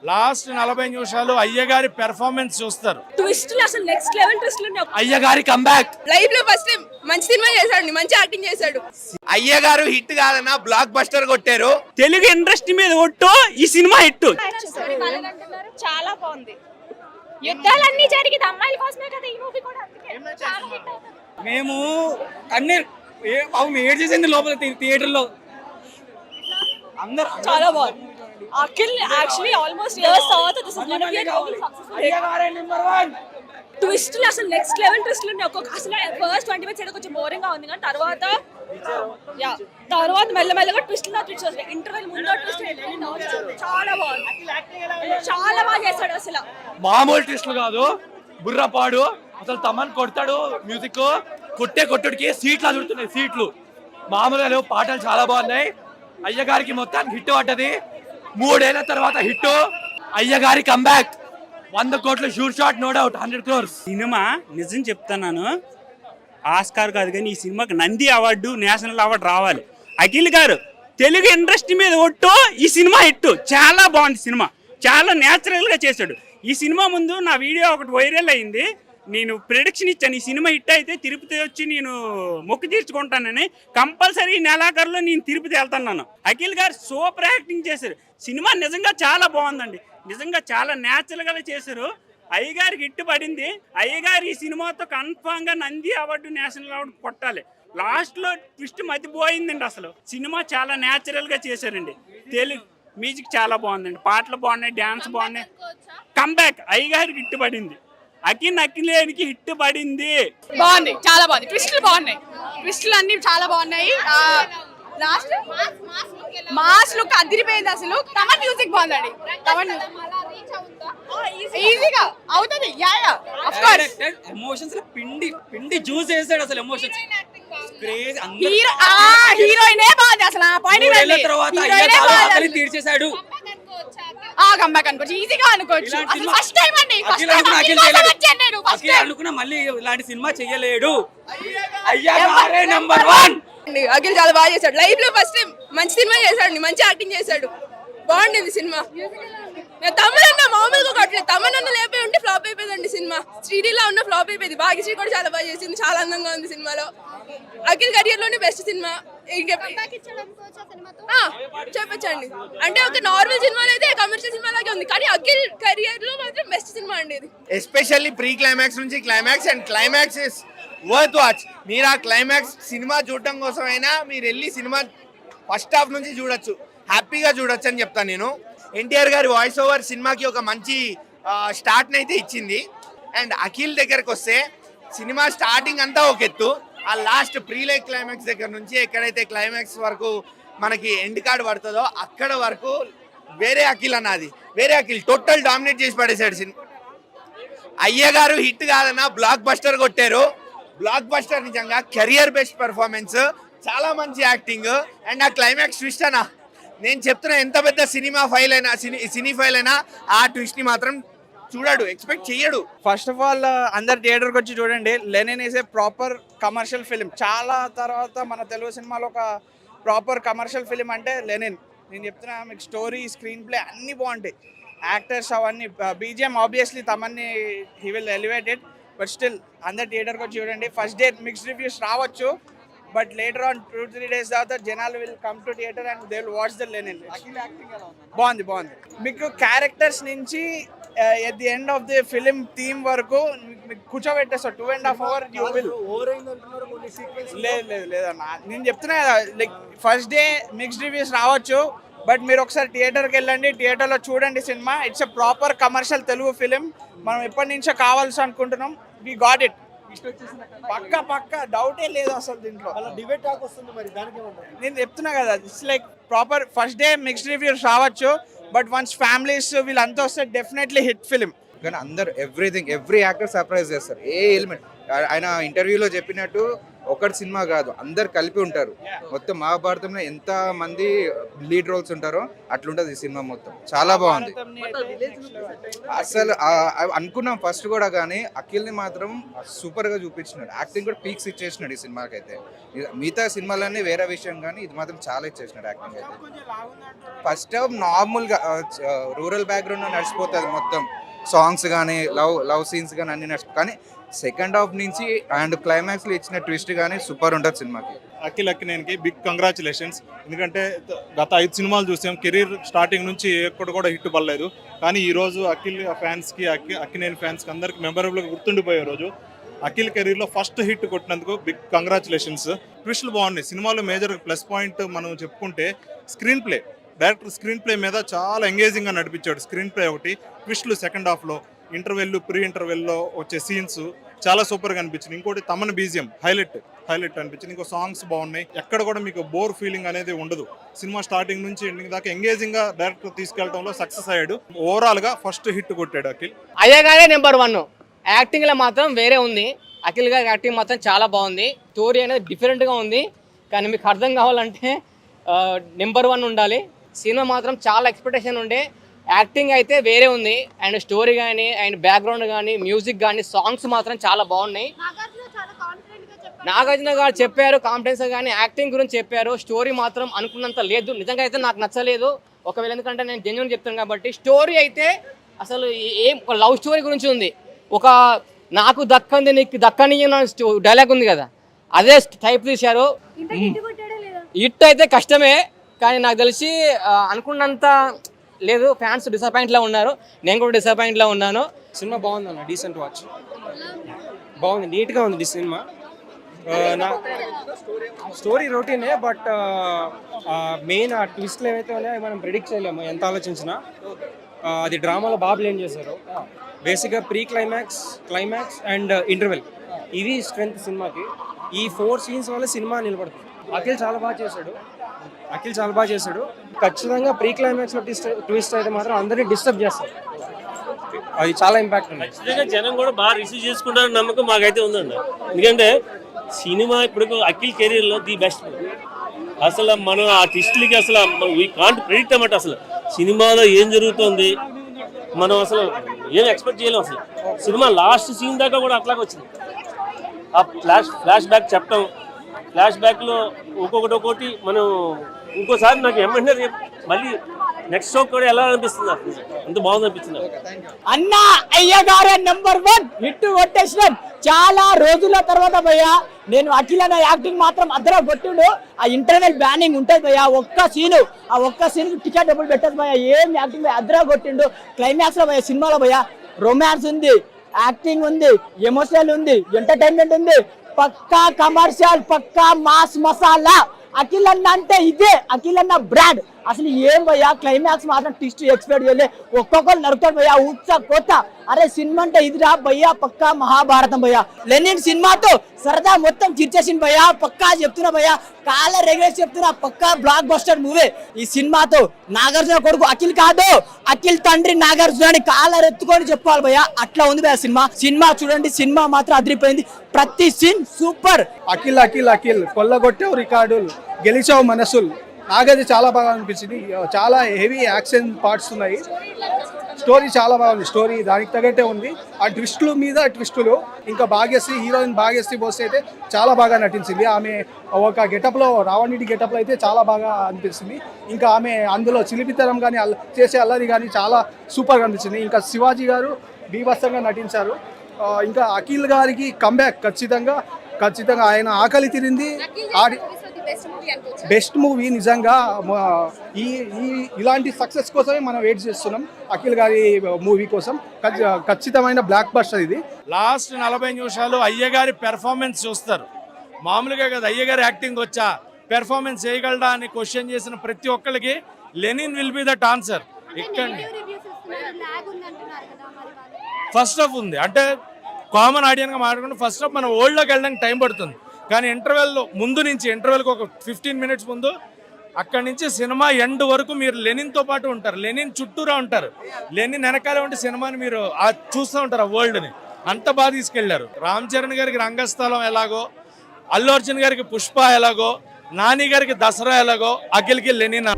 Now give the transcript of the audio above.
Last 40 నిమిషాలు అయ్యగారి performance చూస్తారు. ట్విస్టులు అసలు నెక్స్ట్ లెవెల్ ట్విస్టులు ఉన్నాయి. అయ్యగారి కంబ్యాక్ లైఫ్ లో ఫస్ట్ టైం మంచి సినిమా చేశాడు, మంచి యాక్టింగ్ చేశాడు. అయ్యగారు హిట్ కాదన్నా బ్లాక్ బస్టర్ కొట్టారు. తెలుగు ఇండస్ట్రీ మీద ఒట్టు ఈ సినిమా హిట్. చాలా బాగుంది. యుద్ధాలన్నీ జరిగింది అమ్మాయిల కోసమే కదా ఈ మూవీ కూడా. మేము కన్నీరు ఏడ్ చేసింది లోపల థియేటర్ లో అందరూ. చాలా బాగుంది. అఖిల్ యాక్చువల్లీ ఆల్మోస్ట్ ఇయర్స్ తర్వాత this is gonna be a really successful. ట్విస్టులు అసలు నెక్స్ట్ లెవెల్ ట్విస్టులు ఉన్నాయి. ఒక్కొక్క అసలు ఫస్ట్ 20 మినిట్స్ కొంచెం బోరింగ్ గా ఉంది, కానీ తర్వాత మెల్లమెల్లగా ట్విస్టులు వస్తాయి. ఇంటర్వెల్ ముందు ట్విస్ట్ చాలా బాగుంది. చాలా బాగా చేశాడు. అసలు మామూలు ట్విస్టులు కాదు, బుర్రపాడు. అసలు తమన్ కొడతాడు, మ్యూజిక్ కొట్టుడికి సీట్లు అదురుతున్నాయి. సీట్లు మామూలుగా లేవు. పాటలు చాలా బాగున్నాయి. అయ్యగారికి మొత్తానికి హిట్ పడ్డది. 3 ఏళ్ల తర్వాత హిట్. అయ్యగారి కంబ్యాక్ 100 కోట్లు sure shot, no doubt 100 crores. Cinema నిజం చెప్తున్నాను, ఆస్కార్ కాదు కానీ ఈ సినిమాకి నంది అవార్డు, నేషనల్ అవార్డు రావాలి. అఖిల్ గారు తెలుగు ఇండస్ట్రీ మీద ఒట్టు ఈ సినిమా హిట్. చాలా బాగుంది సినిమా, చాలా న్యాచురల్గా చేశాడు. ఈ సినిమా ముందు నా వీడియో ఒకటి వైరల్ అయింది. నేను ప్రిడిక్షన్ ఇచ్చాను, ఈ సినిమా హిట్ అయితే తిరుపతి వచ్చి నేను మొక్కు తీర్చుకుంటానని. కంపల్సరీ నెలాఖరులో నేను తిరుపతి వెళ్తున్నాను. అఖిల్ గారు సూపర్ యాక్టింగ్ చేశారు. సినిమా నిజంగా చాలా బాగుందండి. నిజంగా చాలా న్యాచురల్గా చేశారు. అయ్యగారికి హిట్ పడింది. అయ్యగారు ఈ సినిమాతో కన్ఫామ్గా నంది అవార్డు, నేషనల్ అవార్డు కొట్టాలి. లాస్ట్లో ట్విస్ట్ మతిపోయిందండి. అసలు సినిమా చాలా న్యాచురల్గా చేశారండి. తెలుగు మ్యూజిక్ చాలా బాగుందండి, పాటలు బాగున్నాయి, డ్యాన్స్ బాగున్నాయి. కంబ్యాక్ అయ్యగారికి హిట్ పడింది. అఖిలేనికి హిట్ పడింది. బాగుంది, చాలా బాగుంది. ట్విస్టులు బాగున్నాయి. ట్విస్టులు అన్ని చాలా బాగున్నాయి. లాస్ట్ మాస్ లుక్ అదిరిపోయింది. అసలు తమన్ మ్యూజిక్ బాగుందండి. తమన్ ఈజీగా అవుతుంది. ఎమోషన్స్ పిండి జ్యూస్ చేసాడు. అసలు ఎమోషన్స్ హీరోయినే బాగుంది. అసలు తర్వాత తీర్చేశాడు. కంబ్యాక్ అనుకోవచ్చు, ఈజీగా అనుకోవచ్చు. ఫస్ట్ టైం అండి, అనుకున్నా మళ్ళీ ఇలాంటి సినిమా చెయ్యలేడు. అయ్యగారే నంబర్ 1. అఖిల్ చాలా బాగా చేశాడు. లైఫ్ లో ఫస్ట్ టైం మంచి సినిమా చేశాడు, మంచి యాక్టింగ్ చేశాడు. బాగుండేది సినిమా. తమన్ మామూలుగా కొట్టలేదు. తమన్ లేపే ఉంటే ఫ్లాప్ అయిపోయిందండి సినిమా. శ్రీడిలా ఉన్న ఫ్లాప్ అయిపోయింది. భాగ్యశ్రీ కూడా చాలా బాగా చేసింది, చాలా అందంగా ఉంది సినిమాలో. అఖిల్ కెరియర్ లోనే బెస్ట్ సినిమా. చెప్పచ్చండి. అంటే ఒక నార్మల్ సినిమాలో అయితే కమర్షియల్ సినిమా లాగే ఉంది, కానీ అఖిల్ కెరియర్ లో మాత్రం బెస్ట్ సినిమా అండి ఇది. ఎస్పెషల్లీ ప్రీ క్లైమాక్స్ నుంచి climax, and climax is worth watch. మీరు ఆ క్లైమాక్స్ సినిమా చూడటం కోసం అయినా మీరు వెళ్ళి సినిమా ఫస్ట్ హాఫ్ నుంచి చూడొచ్చు, హ్యాపీగా చూడొచ్చు అని చెప్తాను నేను. ఎన్టీఆర్ గారి వాయిస్ ఓవర్ సినిమాకి ఒక మంచి స్టార్ట్ని అయితే ఇచ్చింది. అండ్ అఖిల్ దగ్గరకు వస్తే సినిమా స్టార్టింగ్ అంతా ఒక ఎత్తు, ఆ లాస్ట్ ప్రీలైక్ క్లైమాక్స్ దగ్గర నుంచి ఎక్కడైతే క్లైమాక్స్ వరకు మనకి ఎండ్ కార్డ్ పడుతుందో అక్కడ వరకు వేరే అఖిల్ అన్నది. వేరే అఖిల్ టోటల్ డామినేట్ చేసి పడేశాడు సినిమా. అయ్యగారు హిట్ కాదన్నా బ్లాక్ బస్టర్ కొట్టారు. బ్లాక్ బస్టర్ నిజంగా కెరియర్ బెస్ట్ పెర్ఫార్మెన్స్, చాలా మంచి యాక్టింగ్. అండ్ ఆ క్లైమాక్స్ ట్విస్ట్ అన్నా, నేను చెప్తున్నా, ఎంత పెద్ద సినిమా ఫైల్ అయినా సినీ ఫైల్ అయినా ఆ ట్విస్ట్ ని మాత్రం చూడాడు, ఎక్స్పెక్ట్ చెయ్యడు. ఫస్ట్ ఆఫ్ ఆల్ అందరు థియేటర్కి వచ్చి చూడండి. Lenin is a proper commercial film. చాలా తర్వాత మన తెలుగు సినిమాలో ఒక ప్రాపర్ కమర్షియల్ ఫిలిం అంటే లెనిన్. నేను చెప్తున్నా మీకు, స్టోరీ, స్క్రీన్ ప్లే అన్నీ బాగుంటాయి. యాక్టర్స్ అవన్నీ, బీజిఎం ఆబ్వియస్లీ తమన్ని he will elevated. But still అందరు థియేటర్కి వచ్చి చూడండి. ఫస్ట్ డే మిక్స్డ్ రివ్యూస్ రావచ్చు, బట్ లేటర్ ఆన్ 2-3 days తర్వాత జనాలు will come to theatre and they will watch the Lenin. బాగుంది. మీకు క్యారెక్టర్స్ నుంచి at the end of the film theme వరకు మీకు కూర్చోబెట్టేస్తారు. 2.5 hours యూ విల్. లేదన్నా, నేను చెప్తున్నా కదా, like first day mixed reviews రావచ్చు, బట్ మీరు ఒకసారి థియేటర్కి వెళ్ళండి, థియేటర్లో చూడండి cinema. It's a proper commercial Telugu film. మనం ఎప్పటి నుంచో కావాల్సి అనుకుంటున్నాం. We got it. పక్క డౌటే లేదు అసలు దీంట్లో. నేను చెప్తున్నా కదా, it's like proper first day mixed reviews రావచ్చు, బట్ వన్స్ ఫ్యామిలీస్ వీళ్ళంతా వస్తే డెఫినెట్లీ హిట్ ఫిలిం. కానీ అందరు ఎవ్రీ యాక్టర్ సర్ప్రైజ్ చేస్తారు. ఏ ఎలిమెంట్ ఆయన ఇంటర్వ్యూలో చెప్పినట్టు ఒకటి సినిమా కాదు, అందరు కలిపి ఉంటారు. మొత్తం మహాభారతంలో ఎంత మంది లీడ్ రోల్స్ ఉంటారో అట్లుంటది ఈ సినిమా మొత్తం. చాలా బాగుంది అసలు. అనుకున్నాం ఫస్ట్ కూడా, కానీ అఖిల్ని మాత్రం సూపర్ గా చూపించినాడు. యాక్టింగ్ కూడా పీక్స్ ఇచ్చేసినాడు ఈ సినిమాకి అయితే. మిగతా సినిమాలన్నీ వేరే విషయం, కానీ ఇది మాత్రం చాలా ఇచ్చేసినాడు యాక్టింగ్ అయితే. ఫస్ట్ హాఫ్ నార్మల్ గా రూరల్ బ్యాక్గ్రౌండ్ నడిచిపోతుంది మొత్తం, సాంగ్స్ కానీ లవ్ సీన్స్ కానీ అన్ని నడిచి, కానీ సెకండ్ హాఫ్ నుంచి అండ్ క్లైమాక్స్ లో ఇచ్చిన ట్విస్ట్ కానీ సూపర్ ఉంటుంది సినిమాకి. అఖిల్ అక్కినేనికి బిగ్ కంగ్రాచులేషన్స్. ఎందుకంటే గత 5 సినిమాలు చూసాం, కెరీర్ స్టార్టింగ్ నుంచి ఎక్కడ కూడా హిట్ పడలేదు. కానీ ఈ రోజు అఖిల్ ఫ్యాన్స్కి, అక్కినేని ఫ్యాన్స్కి అందరికి మెమరబుల్గా గుర్తుండిపోయే రోజు. అఖిల్ కెరీర్లో ఫస్ట్ హిట్ కొట్టినందుకు బిగ్ కంగ్రాచులేషన్స్. ట్విస్టులు బాగున్నాయి సినిమాలో. మేజర్ ప్లస్ పాయింట్ మనం చెప్పుకుంటే screen play. Director screen play మీద చాలా ఎంగేజింగ్గా నడిపించాడు. స్క్రీన్ ప్లే ఒకటి, ట్విస్టులు సెకండ్ హాఫ్లో, ఇంటర్వెల్ ప్రీ ఇంటర్వెల్లో వచ్చే సీన్స్ చాలా సూపర్గా అనిపించింది. ఇంకోటి తమన్ బీజిఎం హైలైట్ అనిపించింది. ఇంకో సాంగ్స్ బాగున్నాయి. ఎక్కడ కూడా మీకు బోర్ ఫీలింగ్ అనేది ఉండదు. సినిమా స్టార్టింగ్ నుంచి ఎండింగ్ దాకా ఎంగేజింగ్ గా డైరెక్టర్ తీసుకెళ్లడంలో సక్సెస్ అయ్యాడు. ఓవరాల్ గా ఫస్ట్ హిట్ కొట్టాడు అఖిల్. అయ్యగారే నెంబర్ 1. యాక్టింగ్ లో మాత్రం వేరే ఉంది. అఖిల్ గారి యాక్టింగ్ మాత్రం చాలా బాగుంది. స్టోరీ అనేది డిఫరెంట్ గా ఉంది. కానీ మీకు అర్థం కావాలంటే నెంబర్ 1 ఉండాలి. సినిమా మాత్రం చాలా ఎక్స్పెక్టేషన్ ఉండే. యాక్టింగ్ అయితే వేరే ఉంది. అండ్ స్టోరీ కానీ, అండ్ బ్యాక్గ్రౌండ్ కానీ, మ్యూజిక్ కానీ, సాంగ్స్ మాత్రం చాలా బాగున్నాయి. నాగార్జున గారు చెప్పారు కాన్ఫిడెన్స్, కానీ యాక్టింగ్ గురించి చెప్పారు. స్టోరీ మాత్రం అనుకున్నంత లేదు. నిజంగా అయితే నాకు నచ్చలేదు. ఒకవేళ ఎందుకంటే నేను జెన్యూన్ చెప్తాను కాబట్టి. స్టోరీ అయితే అసలు ఏం, ఒక లవ్ స్టోరీ గురించి ఉంది. ఒక నాకు దక్కంది నీకు దక్కని డైలాగ్ ఉంది కదా, అదే టైప్ తీశారు. హిట్ అయితే కష్టమే, కానీ నాకు తెలిసి అనుకున్నంత లేదు. ఫ్యాన్స్ డిసప్పాయింట్లో ఉన్నారు. నేను కూడా డిసప్పాయింట్లో ఉన్నాను. సినిమా బాగుంది అన్న, డీసెంట్ వాచ్. బాగుంది, నీట్గా ఉంది సినిమా. నా స్టోరీ రొటీనే, బట్ మెయిన్ ఆ ట్విస్ట్లు ఏవైతే ఉన్నాయో మనం ప్రిడిక్ట్ చేయలేము ఎంత ఆలోచించినా. అది డ్రామాలో బాగా బ్లేమ్ చేశారు. బేసిక్గా ప్రీ క్లైమాక్స్ అండ్ ఇంటర్వెల్, ఇవి స్ట్రెంత్ సినిమాకి. ఈ 4 సీన్స్ వల్ల సినిమా నిలబడుతుంది. అఖిల్ చాలా బాగా చేశాడు. ఖచ్చితంగా ప్రీ క్లైమాక్స్లో ట్విస్ట్ అయితే మాత్రం అందరినీ డిస్టర్బ్ చేస్తారు. అది చాలా ఇంపాక్ట్ ఉంది. ఖచ్చితంగా జనం కూడా బాగా రిసీవ్ చేసుకుంటారని నమ్మకం మాకైతే ఉందండి. ఎందుకంటే సినిమా ఇప్పుడు అఖిల్ కెరీర్లో ది బెస్ట్. అసలు మనం ఆ ట్విస్ట్లకి అసలు వీ కాంట్ ప్రిడిక్ట్ అన్నమాట. అసలు సినిమాలో ఏం జరుగుతుంది మనం అసలు ఏం ఎక్స్పెక్ట్ చేయలేం. అసలు సినిమా లాస్ట్ సీన్ దాకా కూడా అట్లాగే వచ్చింది. ఆ ఫ్లాష్ బ్యాక్ చెప్పడం, ఫ్లాష్ బ్యాక్లో ఒక్కొక్కటి మనం ఇంకోసారి నాకు ఏమంటే మళ్ళీ నెక్స్ట్ షో కూడా ఎలా అనిపిస్తుంది, అంత బాగుంది అనిపించింది. అన్న అయ్యగారే నెంబర్ 1 హిట్ కొట్టేసినాం. చాలా రోజుల తర్వాత భయ్యా నేను అఖిల్ అన్న యాక్టింగ్ మాత్రం అద్దరా కొట్టిండు. ఆ ఇంటర్నల్ బ్యానింగ్ ఉంటుంది భయ్యా, ఒక్క సీన్ టికెట్ డబ్బులు పెట్టదు భయ్యా. ఏం యాక్టింగ్ అద్దరా కొట్టిండు. క్లైమాక్స్ లో భయ్యా, సినిమాలో భయ్యా రొమాన్స్ ఉంది, యాక్టింగ్ ఉంది, ఎమోషనల్ ఉంది, ఎంటర్టైన్మెంట్ ఉంది. పక్కా కమర్షియల్, పక్కా మాస్ మసాలా. అఖిల్ అన్న అంటే ఇదే, అఖిల్ అన్న బ్రాండ్. అసలు ఏం భయ్యా, క్లైమాక్స్ మాత్రం ట్విస్ట్ ఎక్స్పెక్ట్ చేయలే. ఒక్కొక్కరు నరుకుతాడు భయ్యా, కొత్త. అరే సినిమా అంటే ఇదిరా భయ్యా, పక్కా మహాభారతం భయ్యా. లెనిన్ సినిమాతో సరదా మొత్తం చిర్చేసింది భయ్యా, పక్కా చెప్తున్నా భయ్యా, కాళ్ళ రెగ్యులేట్ చెప్తున్నా, పక్కా బ్లాక్ బస్టర్ మూవీ. ఈ సినిమాతో నాగార్జున కొడుకు అఖిల్ కాదు, అఖిల్ తండ్రి నాగార్జున అని కాళ్ళ ఎత్తుకొని చెప్పుకోవాలి భయ్యా. అట్లా ఉంది భయ్యా సినిమా చూడండి. సినిమా మాత్రం అదిరిపోయింది. ప్రతి సీన్ సూపర్. అఖిల్ కొల్లగొట్టావు రికార్డులు, గెలిచావు మనసులు. నాకైతే చాలా బాగా అనిపించింది. చాలా హెవీ యాక్షన్ పార్ట్స్ ఉన్నాయి. స్టోరీ చాలా బాగుంది. స్టోరీ దానికి తగ్గట్టే ఉంది. ఆ ట్విస్టుల మీద ట్విస్టులు. ఇంకా హీరోయిన్ భాగ్యశ్రీ బోస్ అయితే చాలా బాగా నటించింది. ఆమె ఒక గెటప్లో, రావణుడి గెటప్లో అయితే చాలా బాగా అనిపిస్తుంది. ఇంకా ఆమె అందులో చిలిపితనం కానీ చేసే అల్లరి కానీ చాలా సూపర్గా అనిపించింది. ఇంకా శివాజీ గారు బీభత్సంగా నటించారు. ఇంకా అఖిల్ గారికి కంబ్యాక్ ఖచ్చితంగా. ఆయన ఆకలి తీరింది. బెస్ట్ మూవీ నిజంగా. ఇలాంటి సక్సెస్ కోసమే మనం వెయిట్ చేస్తున్నాం అఖిల్ గారి మూవీ కోసం. ఖచ్చితమైన బ్లాక్ బస్టర్ ఇది. లాస్ట్ 40 నిమిషాలు అయ్యగారి పెర్ఫార్మెన్స్ చూస్తారు. మామూలుగా కదా అయ్యగారి యాక్టింగ్ వచ్చా, పెర్ఫార్మెన్స్ చేయగలడా అని క్వశ్చన్ చేసిన ప్రతి ఒక్కరికి Lenin will be that answer. ఇక్కడ ఫస్ట్ హాఫ్ ఉంది అంటే కామన్ ఆడియన్గా మాట్లాడుకుంటే ఫస్ట్ హాఫ్ మన ఓల్డ్లోకి వెళ్ళడానికి టైం పడుతుంది. కానీ ఇంటర్వెల్లో ముందు నుంచి, ఇంటర్వెల్కి ఒక 15 మినిట్స్ ముందు, అక్కడి నుంచి సినిమా ఎండ్ వరకు మీరు లెనిన్తో పాటు ఉంటారు. లెనిన్ చుట్టూరా ఉంటారు. లెనిన్ వెనకాల ఉంటే సినిమాని మీరు చూస్తూ ఉంటారు, ఆ వరల్డ్ని. అంత బాగా తీసుకెళ్లారు. రామ్ చరణ్ గారికి రంగస్థలం ఎలాగో, అల్లు అర్జున్ గారికి పుష్ప ఎలాగో, నాని గారికి దసరా ఎలాగో, అఖిల్కి లెనిన్